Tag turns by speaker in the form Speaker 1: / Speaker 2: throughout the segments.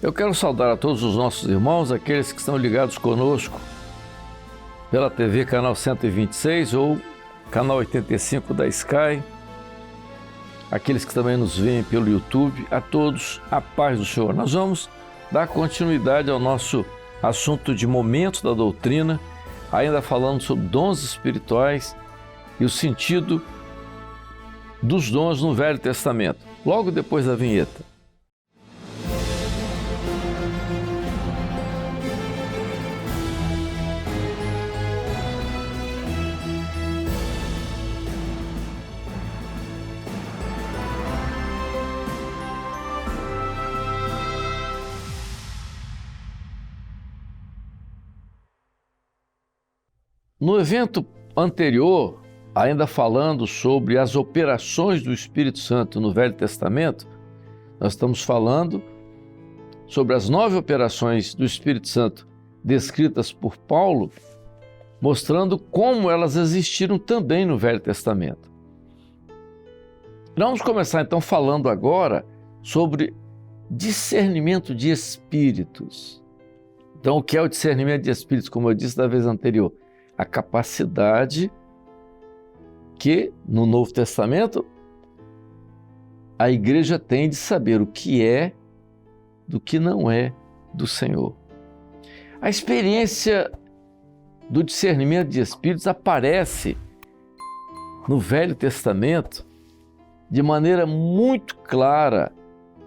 Speaker 1: Eu quero saudar a todos os nossos irmãos, aqueles que estão ligados conosco pela TV canal 126 ou canal 85 da Sky, aqueles que também nos veem pelo YouTube, a todos a paz do Senhor. Nós vamos dar continuidade ao nosso assunto de momentos da doutrina, ainda falando sobre dons espirituais e o sentido dos dons no Velho Testamento, logo depois da vinheta. No evento anterior, ainda falando sobre as operações do Espírito Santo no Velho Testamento, nós estamos falando sobre as 9 operações do Espírito Santo descritas por Paulo, mostrando como elas existiram também no Velho Testamento. Vamos começar então falando agora sobre discernimento de espíritos. Então, o que é o discernimento de espíritos? Como eu disse da vez anterior, a capacidade que, no Novo Testamento, a igreja tem de saber o que é do que não é do Senhor. A experiência do discernimento de espíritos aparece no Velho Testamento de maneira muito clara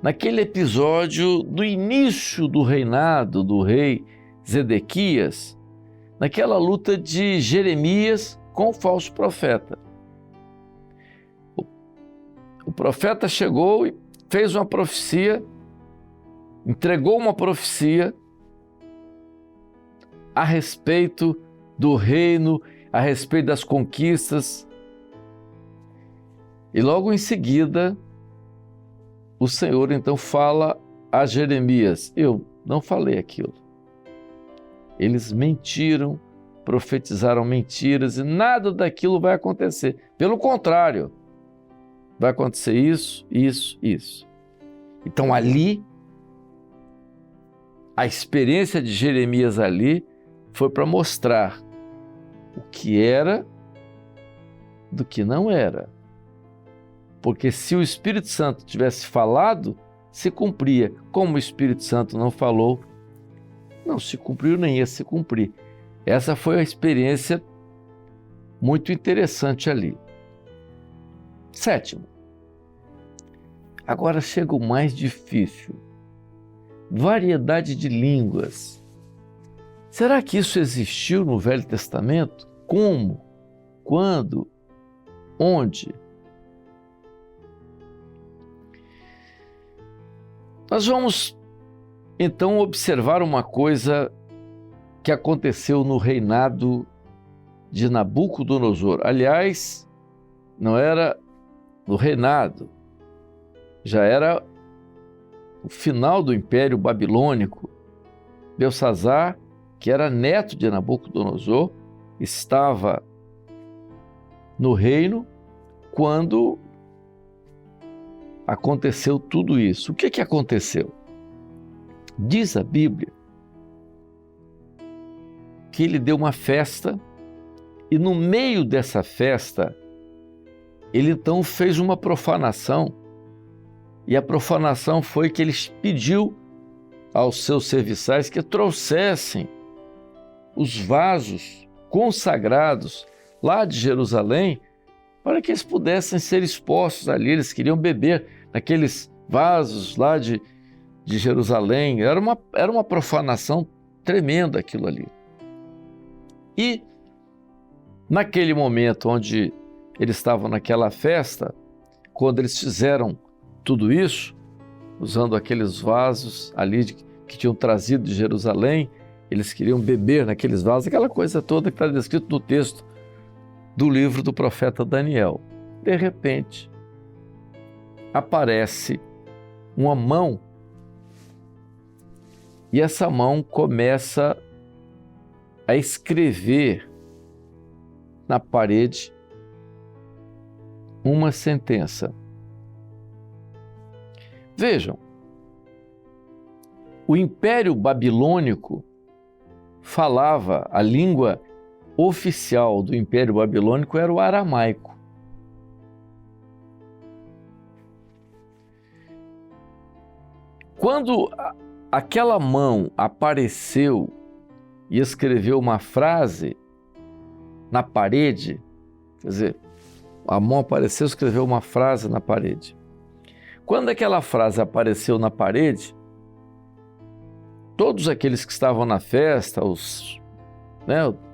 Speaker 1: naquele episódio do início do reinado do rei Zedequias, naquela luta de Jeremias com o falso profeta. O profeta chegou e fez uma profecia, entregou uma profecia a respeito do reino, a respeito das conquistas. E logo em seguida, o Senhor então fala a Jeremias: eu não falei aquilo. Eles mentiram, profetizaram mentiras e nada daquilo vai acontecer. Pelo contrário, vai acontecer isso, isso, isso. Então ali, a experiência de Jeremias ali foi para mostrar o que era do que não era. Porque se o Espírito Santo tivesse falado, se cumpria. Como o Espírito Santo não falou, não se cumpriu nem ia se cumprir. Essa foi a experiência muito interessante ali. 7º. Agora chega o mais difícil. Variedade de línguas. Será que isso existiu no Velho Testamento? Como? Quando? Onde? Nós vamos então observar uma coisa que aconteceu no reinado de Nabucodonosor. Aliás, não era no reinado, já era o final do Império Babilônico. Belsazar, que era neto de Nabucodonosor, estava no reino quando aconteceu tudo isso. O que aconteceu? Diz a Bíblia que ele deu uma festa e no meio dessa festa ele então fez uma profanação, e a profanação foi que ele pediu aos seus serviçais que trouxessem os vasos consagrados lá de Jerusalém para que eles pudessem ser expostos ali. Eles queriam beber naqueles vasos lá de Jerusalém. Era uma profanação tremenda aquilo ali. E naquele momento onde eles estavam naquela festa, quando eles fizeram tudo isso, usando aqueles vasos ali que tinham trazido de Jerusalém, eles queriam beber naqueles vasos, aquela coisa toda que está descrito no texto do livro do profeta Daniel. De repente, aparece uma mão e essa mão começa a escrever na parede uma sentença. Vejam, O Império Babilônico falava, a língua oficial do Império Babilônico era o aramaico. Quando aquela mão apareceu e escreveu uma frase na parede, quer dizer, a mão apareceu e escreveu uma frase na parede. Quando aquela frase apareceu na parede, todos aqueles que estavam na festa,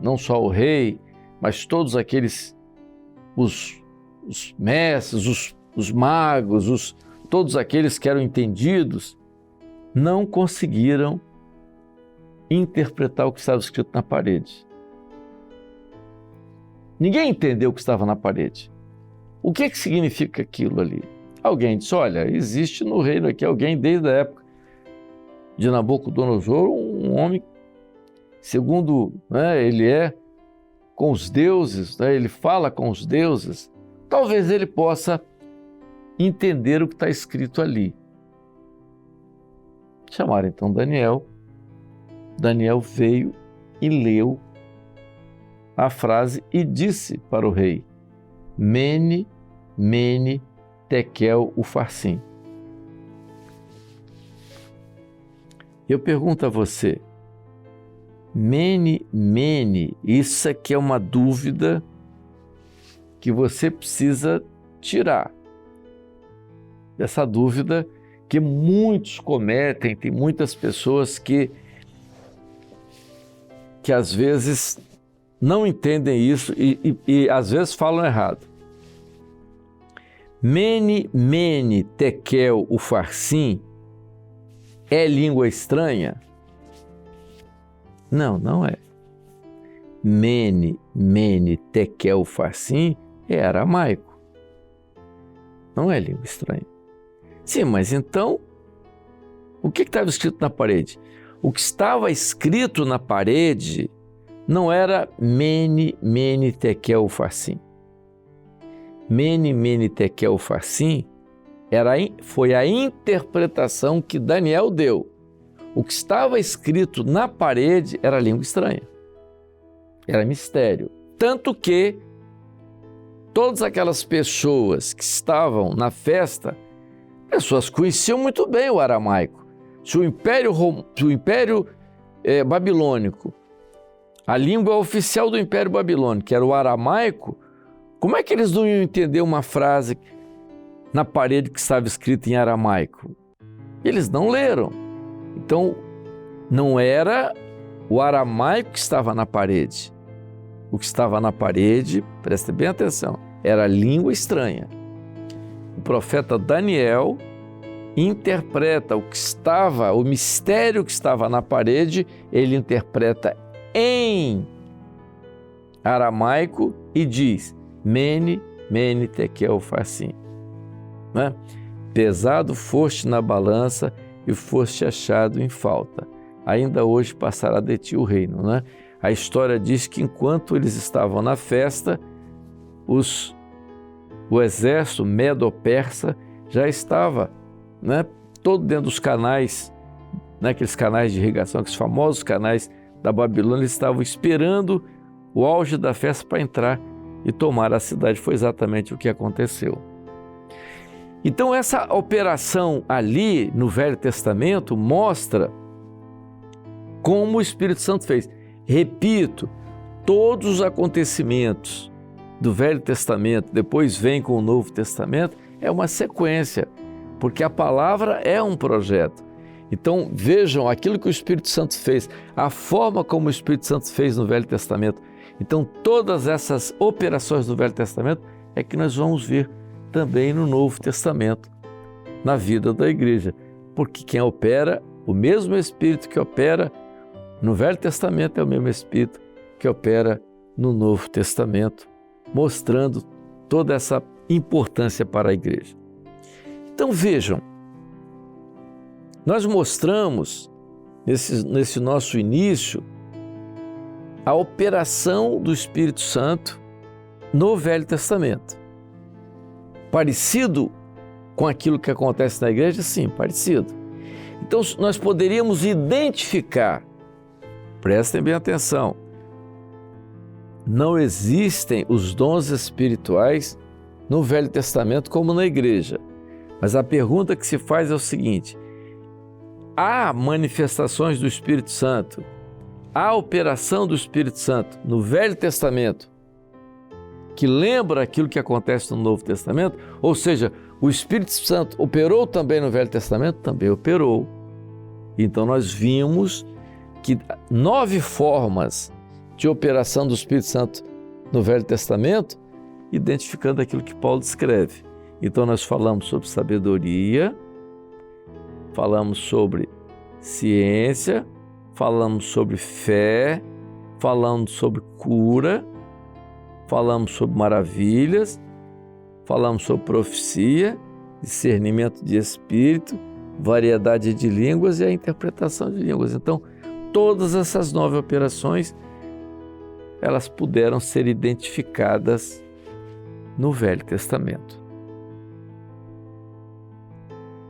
Speaker 1: não só o rei, mas todos aqueles, os mestres, os magos, todos aqueles que eram entendidos, não conseguiram interpretar o que estava escrito na parede. Ninguém entendeu o que estava na parede. O que significa aquilo ali? Alguém disse, olha, existe no reino aqui alguém desde a época de Nabucodonosor, um homem, segundo ele é com os deuses, ele fala com os deuses, talvez ele possa entender o que está escrito ali. Chamaram então Daniel. Daniel veio e leu a frase e disse para o rei, Mene, Mene, Tekel, Ufarsim. Eu pergunto a você, Mene, Mene, isso aqui é uma dúvida que você precisa tirar. Essa dúvida que muitos cometem, tem muitas pessoas que às vezes não entendem isso e às vezes falam errado. Mene, Mene, Tekel, Ufarsim é língua estranha? Não, não é. Mene, Mene, Tekel, Ufarsim é aramaico. Não é língua estranha. Sim, mas então, o que estava escrito na parede? O que estava escrito na parede não era Mene, Mene, Tekel, Ufarsim. Mene, Mene, Tekel, Ufarsim foi a interpretação que Daniel deu. O que estava escrito na parede era língua estranha. Era mistério. Tanto que todas aquelas pessoas que estavam na festa, pessoas conheciam muito bem o aramaico. Se o Império Babilônico, a língua oficial do Império Babilônico, que era o aramaico, como é que eles não iam entender uma frase na parede que estava escrita em aramaico? Eles não leram. Então, não era o aramaico que estava na parede. O que estava na parede, preste bem atenção, era língua estranha. O profeta Daniel interpreta o mistério que estava na parede, ele interpreta em aramaico e diz, Mene, Mene, Tekel, Ufarsim. Pesado foste na balança e foste achado em falta. Ainda hoje passará de ti o reino. A história diz que enquanto eles estavam na festa, o exército medo-persa já estava todo dentro dos canais, aqueles canais de irrigação, aqueles famosos canais da Babilônia, eles estavam esperando o auge da festa para entrar e tomar a cidade. Foi exatamente o que aconteceu. Então essa operação ali no Velho Testamento mostra como o Espírito Santo fez. Repito, todos os acontecimentos do Velho Testamento, depois vem com o Novo Testamento, é uma sequência, porque a palavra é um projeto. Então vejam aquilo que o Espírito Santo fez, a forma como o Espírito Santo fez no Velho Testamento. Então todas essas operações do Velho Testamento é que nós vamos ver também no Novo Testamento, na vida da igreja, porque quem opera, o mesmo Espírito que opera no Velho Testamento é o mesmo Espírito que opera no Novo Testamento, mostrando toda essa importância para a igreja. Então vejam, nós mostramos nesse nosso início a operação do Espírito Santo no Velho Testamento. Parecido com aquilo que acontece na igreja? Sim, parecido. Então, nós poderíamos identificar, prestem bem atenção, não existem os dons espirituais no Velho Testamento como na igreja. Mas a pergunta que se faz é o seguinte: há manifestações do Espírito Santo, há operação do Espírito Santo no Velho Testamento que lembra aquilo que acontece no Novo Testamento? Ou seja, o Espírito Santo operou também no Velho Testamento? Também operou. Então nós vimos que 9 formas de operação do Espírito Santo no Velho Testamento, identificando aquilo que Paulo descreve. Então nós falamos sobre sabedoria, falamos sobre ciência, falamos sobre fé, falamos sobre cura, falamos sobre maravilhas, falamos sobre profecia, discernimento de espírito, variedade de línguas e a interpretação de línguas. Então, todas essas 9 operações, elas puderam ser identificadas no Velho Testamento.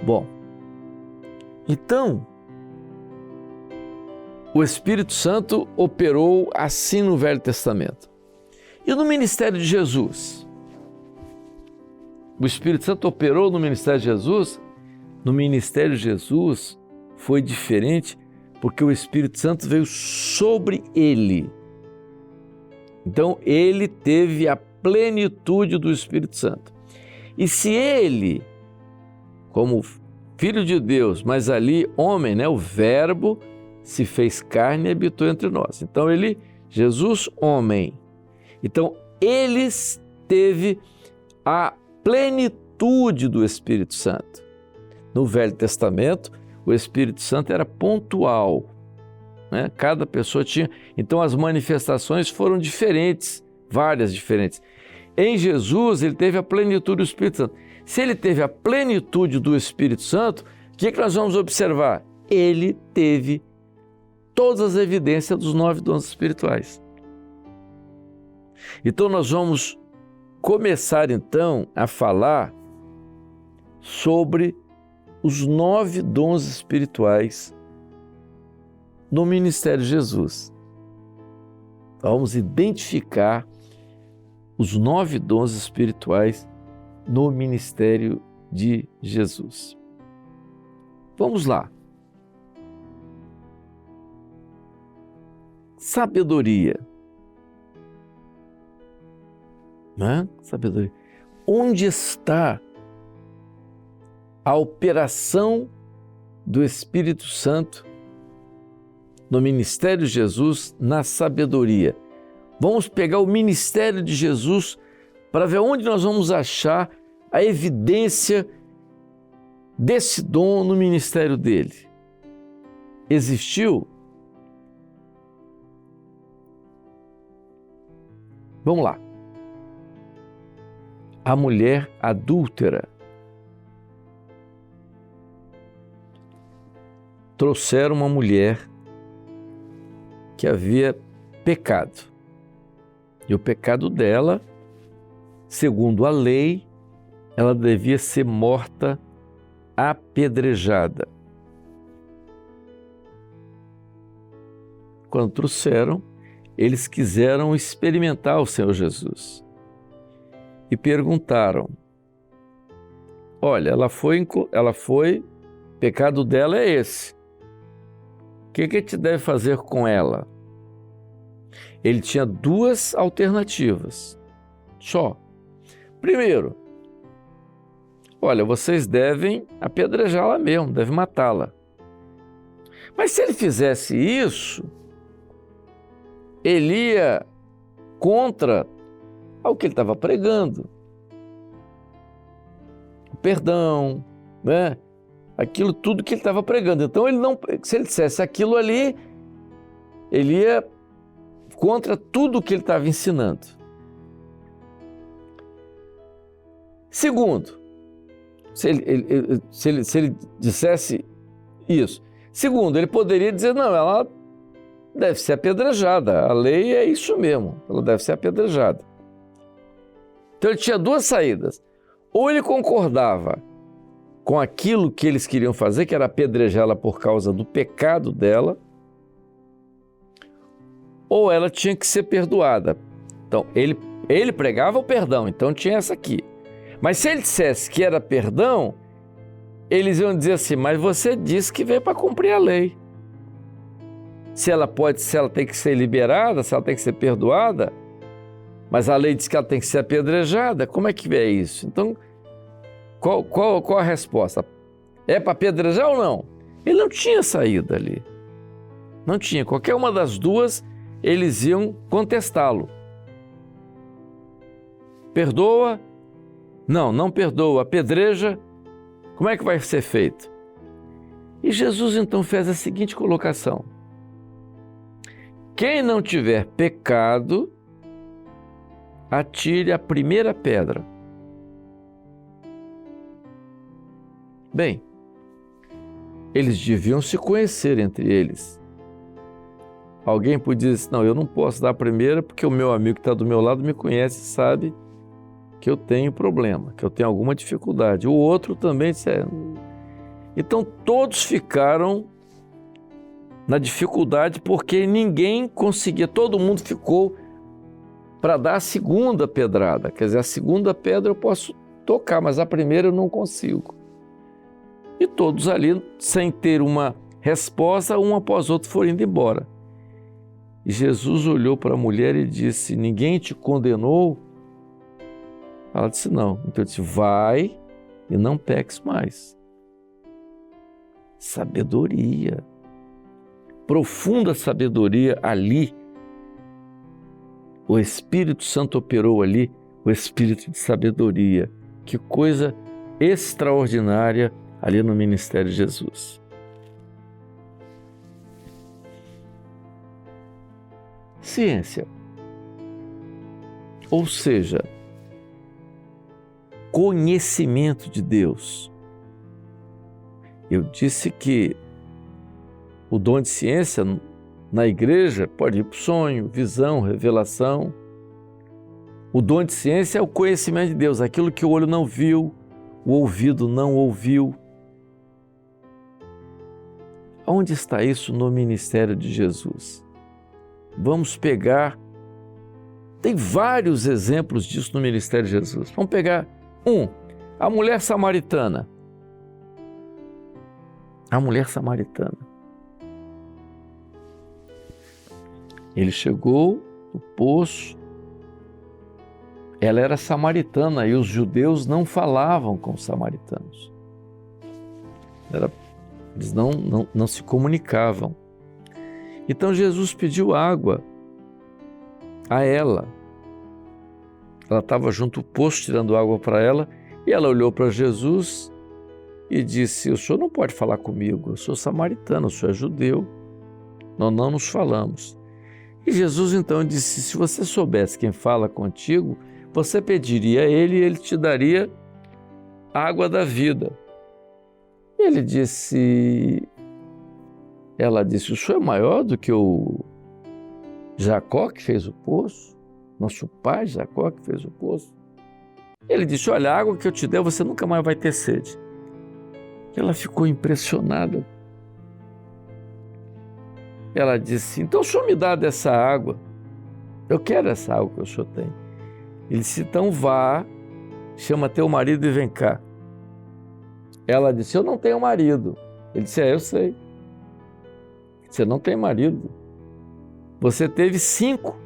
Speaker 1: Bom, então, o Espírito Santo operou assim no Velho Testamento. E no ministério de Jesus? O Espírito Santo operou no ministério de Jesus? No ministério de Jesus foi diferente porque o Espírito Santo veio sobre ele. Então, ele teve a plenitude do Espírito Santo. E se ele, como Filho de Deus, mas ali homem, o Verbo se fez carne e habitou entre nós. Então, Jesus, homem. Então, ele teve a plenitude do Espírito Santo. No Velho Testamento, o Espírito Santo era pontual, Cada pessoa tinha. Então, as manifestações foram diferentes, várias diferentes. Em Jesus, ele teve a plenitude do Espírito Santo. Se ele teve a plenitude do Espírito Santo, o que nós vamos observar? Ele teve todas as evidências dos 9 dons espirituais. Então, nós vamos começar, então, a falar sobre os 9 dons espirituais no ministério de Jesus. Então, vamos identificar os 9 dons espirituais no ministério de Jesus. Vamos lá. Sabedoria. Sabedoria. Onde está a operação do Espírito Santo no ministério de Jesus na sabedoria? Vamos pegar o ministério de Jesus para ver onde nós vamos achar a evidência desse dom no ministério dele. Existiu? Vamos lá. A mulher adúltera. Trouxeram uma mulher que havia pecado. E o pecado dela, segundo a lei, ela devia ser morta apedrejada. Quando trouxeram, eles quiseram experimentar o Senhor Jesus. E perguntaram: olha, ela foi, o pecado dela é esse. O que a gente deve fazer com ela? Ele tinha 2 alternativas, só. Primeiro, olha, vocês devem apedrejá-la mesmo, devem matá-la. Mas se ele fizesse isso, ele ia contra ao que ele estava pregando. O perdão, aquilo tudo que ele estava pregando. Então, se ele dissesse aquilo ali, ele ia contra tudo que ele estava ensinando. Segundo, se ele dissesse isso. Segundo, ele poderia dizer: não, ela deve ser apedrejada. A lei é isso mesmo, ela deve ser apedrejada. Então ele tinha 2 saídas. Ou ele concordava com aquilo que eles queriam fazer, que era apedrejá-la por causa do pecado dela, ou ela tinha que ser perdoada. Então, ele pregava o perdão, então tinha essa aqui. Mas se ele dissesse que era perdão, eles iam dizer assim, mas você disse que veio para cumprir a lei. Se ela tem que ser liberada, se ela tem que ser perdoada, mas a lei diz que ela tem que ser apedrejada, como é que é isso? Então, qual a resposta? É para apedrejar ou não? Ele não tinha saída ali. Não tinha. Qualquer uma das duas, eles iam contestá-lo. Perdoa? Não, não perdoa. Apedreja? Como é que vai ser feito? E Jesus então fez a seguinte colocação. Quem não tiver pecado, atire a primeira pedra. Bem, eles deviam se conhecer entre eles. Alguém podia dizer, não, eu não posso dar a primeira porque o meu amigo que está do meu lado me conhece e sabe que eu tenho problema, que eu tenho alguma dificuldade. O outro também disse, Então todos ficaram na dificuldade porque ninguém conseguia, todo mundo ficou para dar a segunda pedrada. Quer dizer, a segunda pedra eu posso tocar, mas a primeira eu não consigo. E todos ali, sem ter uma resposta, um após outro foram indo embora. E Jesus olhou para a mulher e disse, ninguém te condenou? Ela disse, não. Então ele disse, vai e não peques mais. Sabedoria. Profunda sabedoria ali. O Espírito Santo operou ali, o Espírito de sabedoria. Que coisa extraordinária ali no ministério de Jesus. Ciência. Ou seja, conhecimento de Deus. Eu disse que o dom de ciência na igreja pode ir para o sonho, visão, revelação. O dom de ciência é o conhecimento de Deus, aquilo que o olho não viu, o ouvido não ouviu. Onde está isso no ministério de Jesus? Vamos pegar, tem vários exemplos disso no ministério de Jesus. Vamos pegar a mulher samaritana. A mulher samaritana. Ele chegou no poço, ela era samaritana e os judeus não falavam com os samaritanos. Eles não se comunicavam. Então Jesus pediu água a ela. Ela estava junto ao poço tirando água para ela e ela olhou para Jesus e disse, o senhor não pode falar comigo, eu sou samaritano, o senhor é judeu, nós não nos falamos. E Jesus então disse, se você soubesse quem fala contigo, você pediria a ele e ele te daria a água da vida. Ela disse, o senhor é maior do que o Jacó que fez o poço? Nosso pai Jacó que fez o poço? Ele disse, olha, a água que eu te der, você nunca mais vai ter sede. Ela ficou impressionada. Ela disse, então o senhor me dá dessa água. Eu quero essa água que o senhor tem. Ele disse, então vá, chama teu marido e vem cá. Ela disse, eu não tenho marido. Ele disse, eu sei. Você não tem marido. Você teve 5.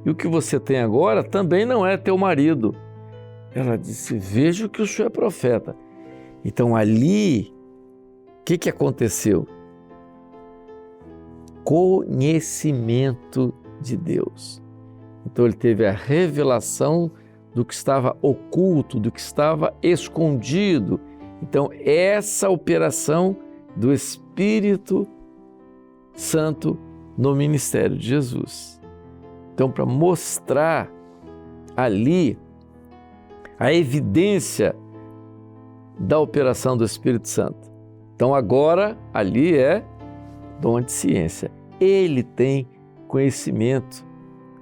Speaker 1: E o que você tem agora também não é teu marido. Ela disse, vejo que o senhor é profeta. Então ali, o que aconteceu? Conhecimento de Deus. Então ele teve a revelação do que estava oculto, do que estava escondido. Então essa operação do Espírito Santo no ministério de Jesus. Então, para mostrar ali a evidência da operação do Espírito Santo. Então agora ali é dom de ciência. Ele tem conhecimento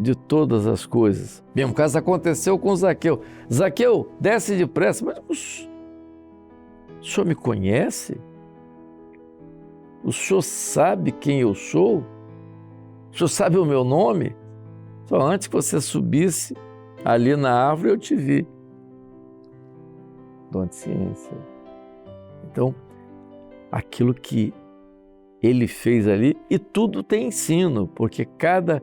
Speaker 1: de todas as coisas. Mesmo caso aconteceu com Zaqueu. Zaqueu, desce depressa. Mas O senhor me conhece? O senhor sabe quem eu sou? O senhor sabe o meu nome? Só antes que você subisse ali na árvore eu te vi. Dom de ciência. Então, aquilo que ele fez ali, e tudo tem ensino, porque cada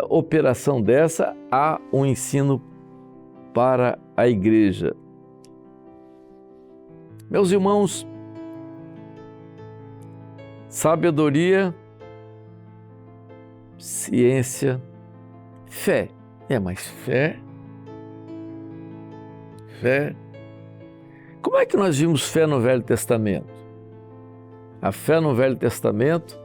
Speaker 1: operação dessa há um ensino para a igreja. Meus irmãos, sabedoria, ciência, fé. Mas fé. Como é que nós vimos fé no Velho Testamento? A fé no Velho Testamento,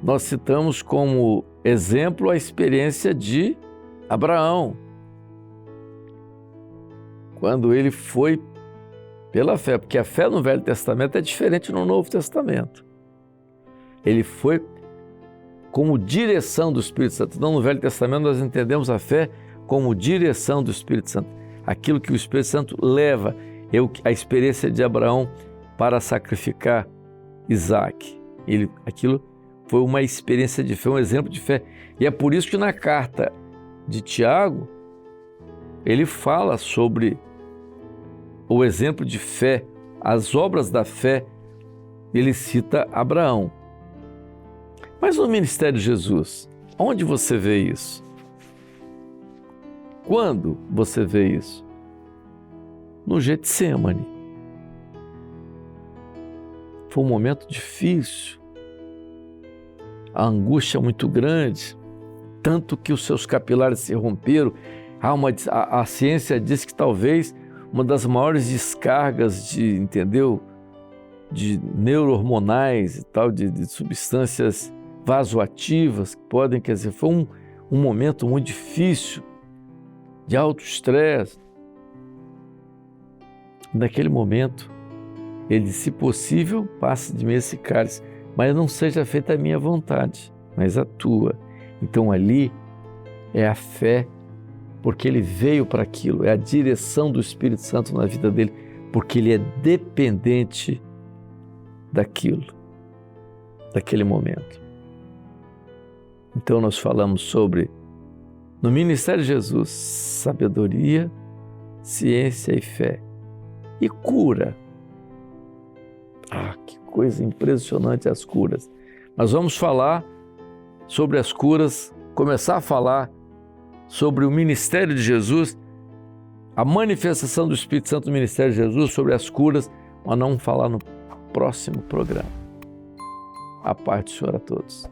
Speaker 1: nós citamos como exemplo a experiência de Abraão, quando ele foi pela fé, porque a fé no Velho Testamento é diferente no Novo Testamento. Ele foi como direção do Espírito Santo. Então, no Velho Testamento, nós entendemos a fé como direção do Espírito Santo. Aquilo que o Espírito Santo leva, a experiência de Abraão para sacrificar Isaac. Aquilo foi uma experiência de fé, um exemplo de fé. E é por isso que na carta de Tiago, ele fala sobre o exemplo de fé, as obras da fé, ele cita Abraão. Mas no ministério de Jesus, onde você vê isso? Quando você vê isso? No Getsêmani. Foi um momento difícil, a angústia muito grande, tanto que os seus capilares se romperam. A ciência diz que talvez uma das maiores descargas de neurohormonais e tal, de substâncias vasoativas que podem, foi um momento muito difícil, de alto estresse. Naquele momento, ele disse: se possível, passe de mim esse cálice, mas não seja feita a minha vontade, mas a tua. Então ali é a fé, porque ele veio para aquilo, é a direção do Espírito Santo na vida dele, porque ele é dependente daquilo, daquele momento. Então nós falamos sobre, no ministério de Jesus, sabedoria, ciência e fé. E cura. Que coisa impressionante as curas. Nós vamos falar sobre as curas, começar a falar sobre o ministério de Jesus, a manifestação do Espírito Santo no ministério de Jesus, sobre as curas, mas não falar no próximo programa. A paz do Senhor a todos.